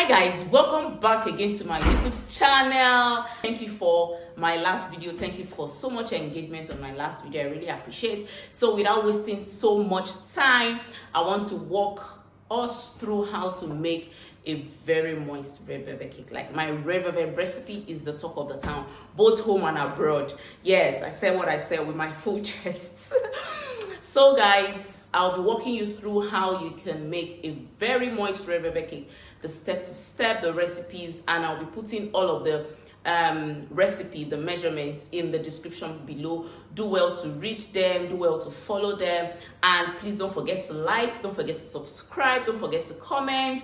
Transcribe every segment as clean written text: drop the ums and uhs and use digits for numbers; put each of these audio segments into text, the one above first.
Hi guys, welcome back again to my YouTube channel. Thank you for my last video. Thank you for so much engagement on my last video. I really appreciate. So without wasting so much time, I want to walk us through how to make a very moist red velvet cake. Like, my red velvet recipe is the talk of the town, both home and abroad. Yes, I said what I said with my full chest. So guys, I'll be walking you through how you can make a very moist red velvet cake, the step to step, the recipes, and I'll be putting all of the the measurements in the description below. Do well to read them, do well to follow them, and please don't forget to like, don't forget to subscribe, don't forget to comment.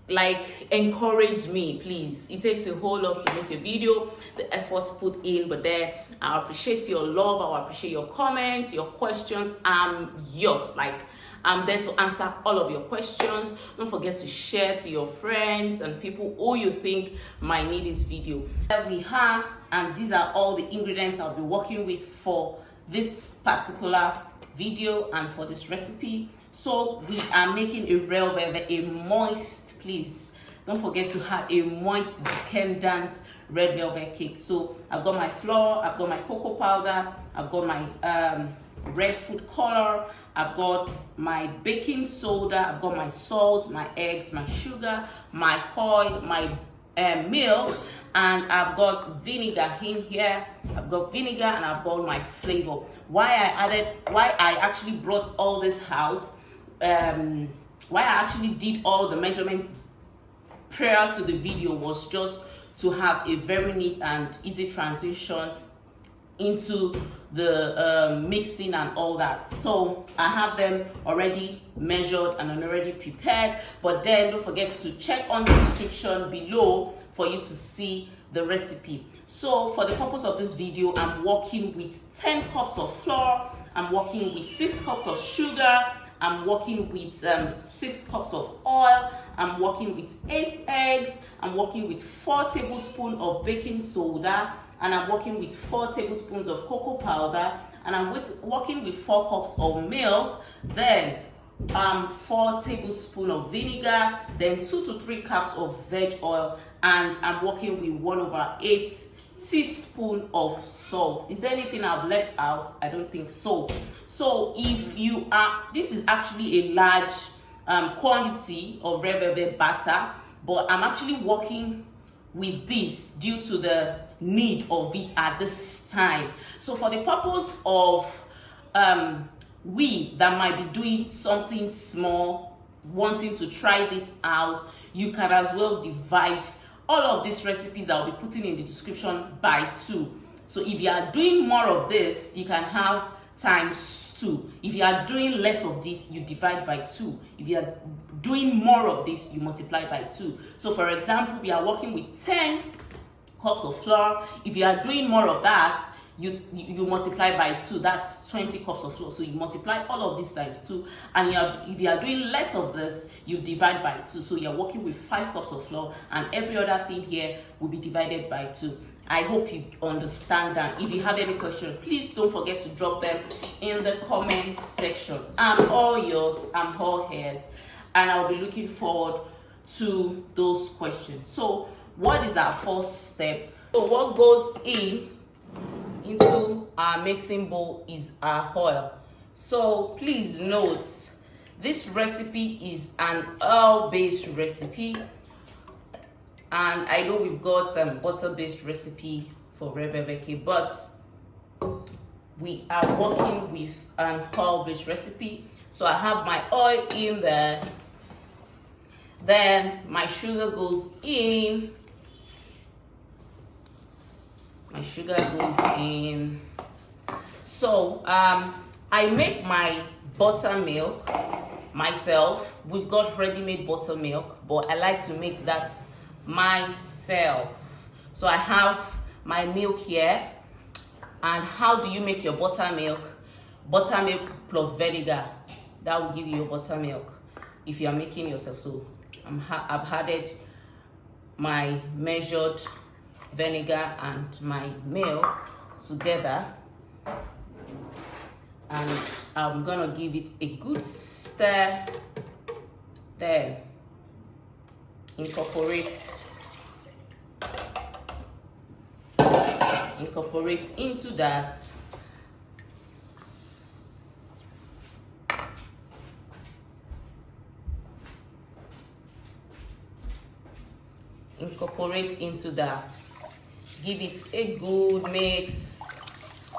Like, encourage me, please. It takes a whole lot to make a video, the effort put in, but then I appreciate your love, I appreciate your comments, your questions. I'm yours. Like, I'm there to answer all of your questions. Don't forget to share to your friends and people who you think might need this video. There we are, and these are all the ingredients I'll be working with for this particular video and for this recipe. So we are making a red velvet, a moist, please don't forget to have a moist, decadent red velvet cake. So I've got my flour, I've got my cocoa powder, I've got my red food color, I've got my baking soda, I've got my salt, my eggs, my sugar, my oil, my milk, and I've got vinegar in here. I've got vinegar and I've got my flavor. Why I actually brought all this out, why I actually did all the measurement prior to the video was just to have a very neat and easy transition into the mixing and all that. So I have them already measured and already prepared, but then don't forget to check on the description below for you to see the recipe. So for the purpose of this video, I'm working with 10 cups of flour, I'm working with 6 cups of sugar, I'm working with 6 cups of oil, I'm working with 8 eggs, I'm working with 4 tablespoons of baking soda, and I'm working with 4 tablespoons of cocoa powder, and I'm working with 4 cups of milk, then 4 tablespoons of vinegar, then 2 to 3 cups of veg oil, and I'm working with 1/8 teaspoon of salt. Is there anything I've left out? I don't think so. So if you are, this is actually a large quantity of red velvet batter, but I'm actually working with this due to the need of it at this time. So for the purpose of we that might be doing something small, wanting to try this out, you can as well divide all of these recipes I'll be putting in the description by 2. So if you are doing more of this, you can have times 2. If you are doing less of this, you divide by 2. If you are doing more of this, you multiply by 2. So for example, we are working with 10 cups of flour. If you are doing more of that, you multiply by 2. That's 20 cups of flour. So you multiply all of these times 2, and if you are doing less of this, you divide by 2. So you're working with 5 cups of flour, and every other thing here will be divided by 2. I hope you understand that. If you have any questions, please don't forget to drop them in the comment section. I'm all yours, I'm all hers, and I'll be looking forward to those questions. So what is our first step? So what goes into our mixing bowl is our oil. So please note, this recipe is an oil-based recipe, and I know we've got some butter-based recipe for red velvet cake, but we are working with an oil-based recipe. So I have my oil in there, then my sugar goes in. My sugar goes in. So I make my buttermilk myself. We've got ready-made buttermilk, but I like to make that myself. So I have my milk here. And how do you make your buttermilk? Buttermilk plus vinegar. That will give you your buttermilk if you are making yourself. So I've added my measured vinegar and my milk together, and I'm gonna give it a good stir. Then incorporate into that. Incorporate into that. Give it a good mix.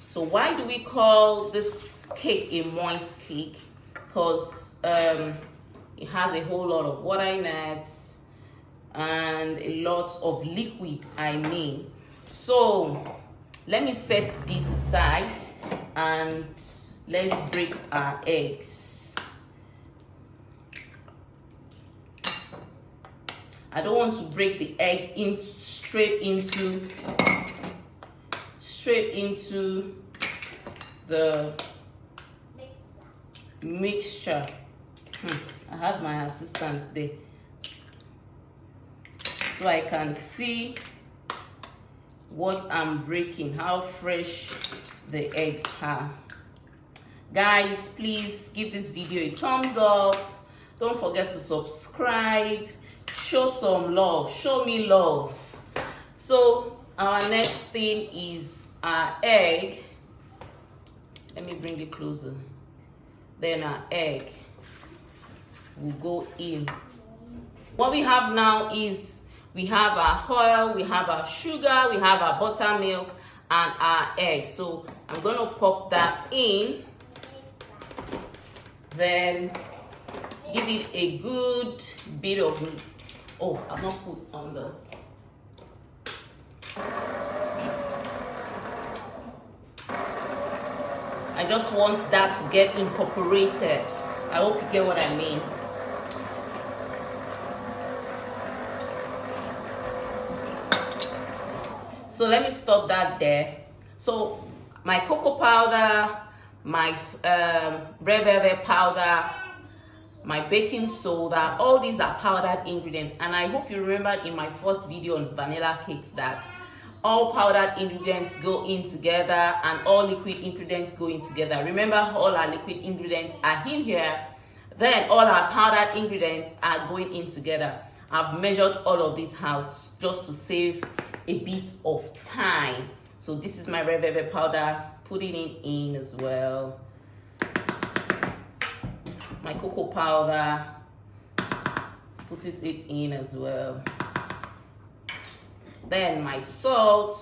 So why do we call this cake a moist cake? Because it has a whole lot of water in it and a lot of liquid, I mean. So let me set this aside and let's break our eggs. I don't want to break the egg in straight into the mixture. I have my assistant there so I can see what I'm breaking, how fresh the eggs are. Guys, please give this video a thumbs up. Don't forget to subscribe. Show some love, show me love. So our next thing is our egg. Let me bring it closer. Then our egg will go in. What we have now is we have our oil, we have our sugar, we have our buttermilk, and our egg. So I'm gonna pop that in. Then give it a good bit of, oh, I've not put on the, I just want that to get incorporated. I hope you get what I mean. So let me stop that there. So my cocoa powder, my red velvet powder, my baking soda, all these are powdered ingredients. And I hope you remember in my first video on vanilla cakes that all powdered ingredients go in together and all liquid ingredients go in together. Remember, all our liquid ingredients are in here, then all our powdered ingredients are going in together. I've measured all of this out just to save a bit of time. So this is my red velvet powder, putting it in as well. My cocoa powder, put it in as well. Then my salt,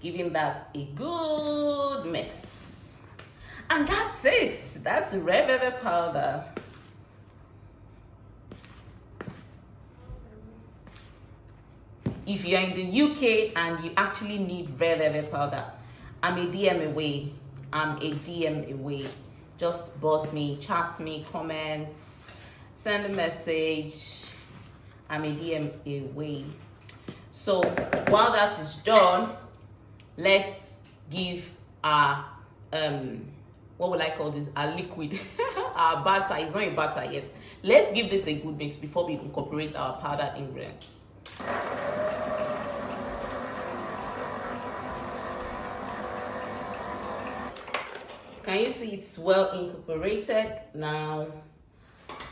giving that a good mix. And that's it. That's red velvet powder. If you're in the UK and you actually need red velvet powder, I'm a DM away. I'm a DM away. Just buzz me, chat me, comments, send a message. I'm a DM away. So while that is done, let's give our what would I call this? Our liquid, our batter. It's not a batter yet. Let's give this a good mix before we incorporate our powdered ingredients. Can you see it's well incorporated now?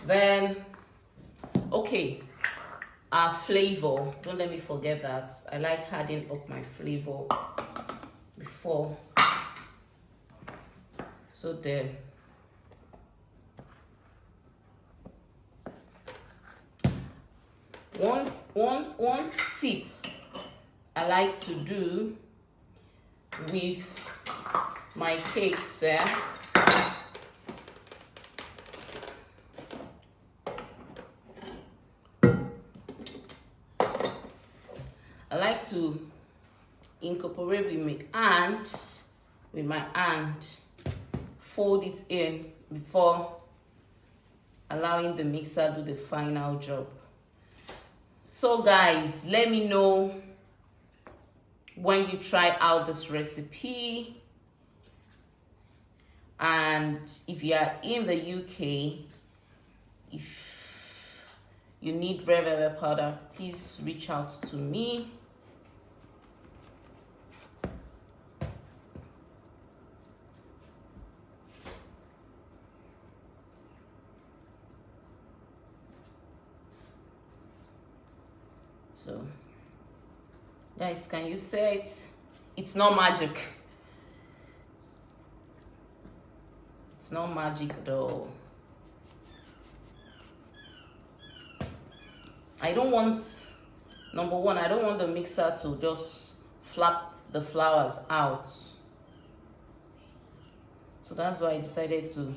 Then, okay, our flavor. Don't let me forget that. I like adding up my flavor before. So there. One sip I like to do with my cakes. I like to incorporate with my hand, fold it in before allowing the mixer to do the final job. So guys, let me know when you try out this recipe, and if you are in the UK, if you need red velvet powder, please reach out to me. So guys, can you say it? It's not magic. It's not magic though. I don't want, number one, I don't want the mixer to just flap the flowers out. So that's why I decided to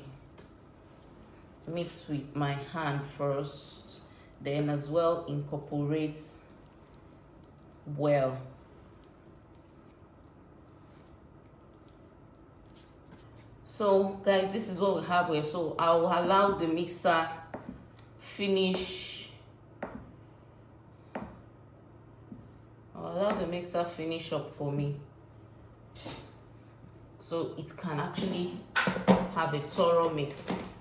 mix with my hand first, then as well incorporate well. So guys, this is what we have here. So I will allow the mixer finish. I'll allow the mixer finish up for me, so it can actually have a thorough mix.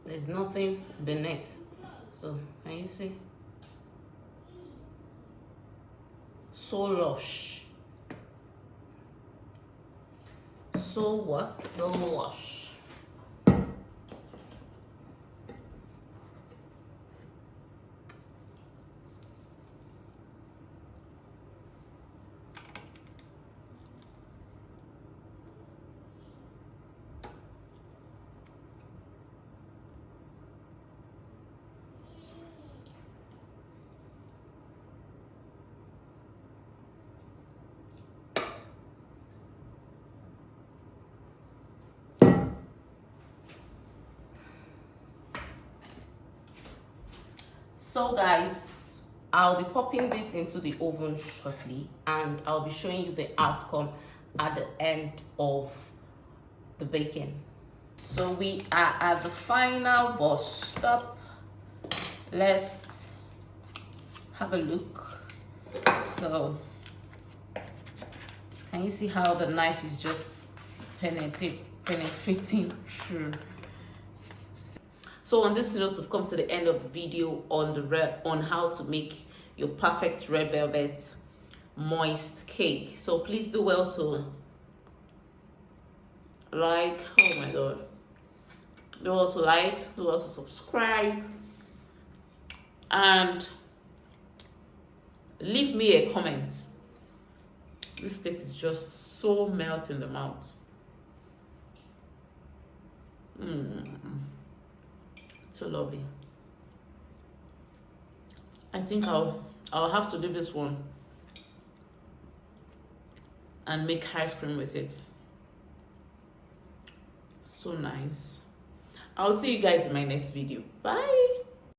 There's nothing beneath. So can you see? So lush. So what? So lush. So guys, I'll be popping this into the oven shortly, and I'll be showing you the outcome at the end of the baking. So we are at the final bus stop. Let's have a look. So can you see how the knife is just penetrating through? So on this note, we've come to the end of the video on how to make your perfect red velvet moist cake. So please do well to like, oh my god, do well to like, do well to subscribe, and leave me a comment. This cake is just so melt in the mouth. So lovely. I think I'll have to do this one and make ice cream with it. So nice. I'll see you guys in my next video. Bye.